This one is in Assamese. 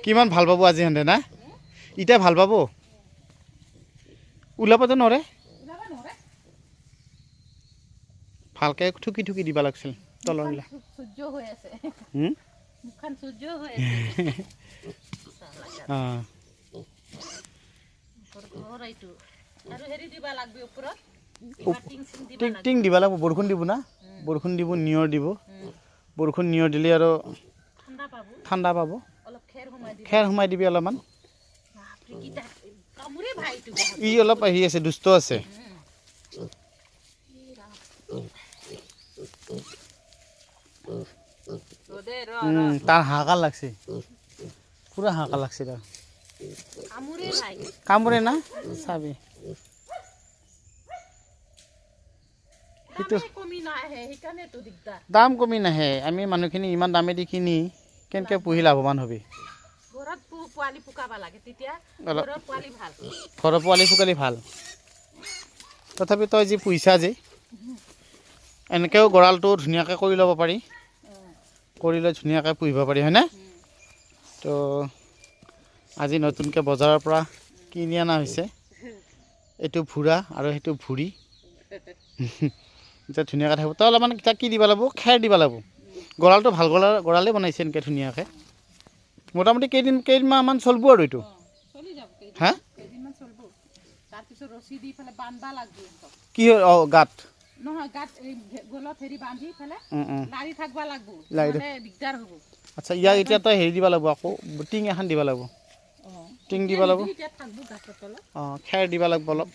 কিমান ভাল পাব আজি হেঁতে না ইটা ভাল পাব ওলাবতো নৰে ভালকে ঠুকি ঠুকি দিবা লাগছিল তলৰ গিলা সূৰ্য হৈ আছে মুখখন সূৰ্য হৈ আছে আৰু হেৰি দিবা লাগবে ওপৰত টিং দিবা লাগিব বৰষুণ দিব না বৰষুণ দিব নিয়ৰ দিব বৰষুণ নিয়ৰ দিলে আৰু ঠাণ্ডা পাব অলপ খেৰ সোমাই দিবি অলপমান ই অলপ আহি আছে দুষ্ট আছে তাৰ হাহাকাৰ লাগছে পুৰা হাহাকাৰ লাগছে তাৰ কামোৰে না চাবি দাম কমি নাহে আমি মানুহখিনি ইমান দামেদি কিনি কেনেকৈ পুহি লাভৱান হবি ঘৰৰ পোৱালি ফুকালি ভাল তথাপি তই যি পুহিছা যে এনেকৈও গঁৰালটো ধুনীয়াকৈ কৰি ল'ব পাৰি কৰি লৈ ধুনীয়াকৈ পুহিব পাৰি হয়নে তো আজি নতুনকৈ বজাৰৰ পৰা কিনি অনা হৈছে এইটো ভুৰা আৰু সেইটো ভুৰি এতিয়া ধুনীয়াকৈ থাকিব তই অলপমান তাক কি দিব লাগিব খেৰ দিব লাগিব গঁৰালটো ভাল গঁৰালেই বনাইছে এনেকৈ ধুনীয়াকৈ মোটামুটি কেইদিনমান চলিব আৰু এইটো হা কি হয় অঁ গাত আচ্ছা ইয়াক এতিয়া তই হেৰি দিব লাগিব আকৌ টিং এখন দিব লাগিব টিং দিব লাগিব অঁ খেৰ দিব লাগিব অলপ